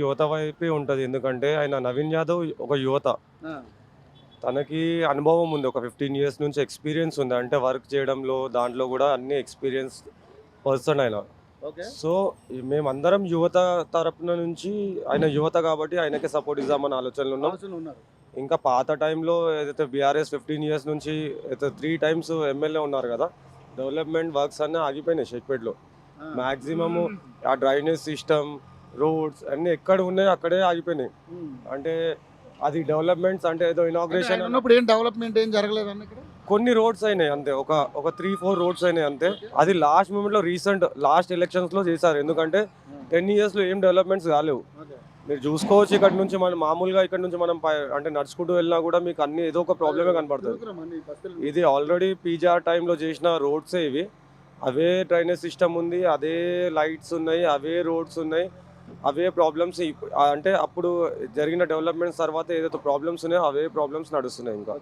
యువత వైపే ఉంటుంది. ఎందుకంటే ఆయన నవీన్ యాదవ్ ఒక యువత. ఆ! తనకి అనుభవం ఉంది. ఒక 15 ఇయర్స్ నుంచి ఎక్స్‌పీరియన్స్ ఉంది. అంటే వర్క్ చేయడంలో దాంట్లో గూడా అన్ని ఎక్స్‌పీరియన్స్ పర్సన్ ఆయన. ఓకే. సో, మేమందరం యువత తరపున నుంచి ఆయన యువత కాబట్టి ఆయనకే సపోర్ట్ ఇద్దామన్న ఆలోచనలో ఉన్నాం. ఆలోచనలున్నారు. ఇంకా పాత టైంలో ఏదైతే బీఆర్ఎస్ 15 ఇయర్స్ నుంచి అయితే 3 టైమ్స్ ఎమ్మెల్యే ఉన్నారు గదా! డెవలప్‌మెంట్ వర్క్స్ అన్నీ ఆగిపోయినాయి షేక్‌పేట్‌లో. ఆ! మాక్సిమము ఆ డ్రైనేజ్ సిస్టమ్, రోడ్స్ అన్నీ ఎక్కడ ఉన్నాయో అక్కడే ఆగిపోయినాయి. హ్మ్. అంటే అది డెవలప్‌మెంట్స్ అంటే ఏదో అంటే ఇనాగ్రేషన్ ఆయన ఉన్నప్పుడు ఏం డెవలప్‌మెంట్ ఏం జరగలేదన్న ఇక్కడ? కొన్ని రోడ్స్ అయినాయి అంతే. ఒక 3, 4 రోడ్స్ అయినాయి అంతే. అది లాస్ట్ మూమెంట్‌లో లాస్ట్ ఎలక్షన్స్‌లో చేశారు. ఎందుకంటే 10 ఇయర్స్‌లో ఏం డెవలప్‌మెంట్స్ కాలేవు. ఓకే. మీరు చూసుకోవచ్చు ఇక్కడ నుంచి మనం మామూలుగా ఇక్కడ నుంచి మనం అంటే నడుచుకుంటూ వెళ్ళినా కూడా మీకు అన్ని ఏదో ఒక ప్రాబ్లమే కనపడుతుంది. తిరుగుతున్నారు అన్ని బస్సులు. ఇది ఆల్రెడీ పీజీఆర్ టైంలో చేసిన రోడ్సే ఇవి. అవే డ్రైనేజ్ సిస్టమ్ ఉంది, అదే లైట్స్ ఉన్నాయి, అవే రోడ్స్ ఉన్నాయి, అవే ప్రాబ్లమ్స్ అంటే అప్పుడు జరిగిన డెవలప్మెంట్స్ తర్వాత ఏదైతే ప్రాబ్లమ్స్ ఉన్నాయో అవే ప్రాబ్లమ్స్ నడుస్తున్నాయి ఇంకా.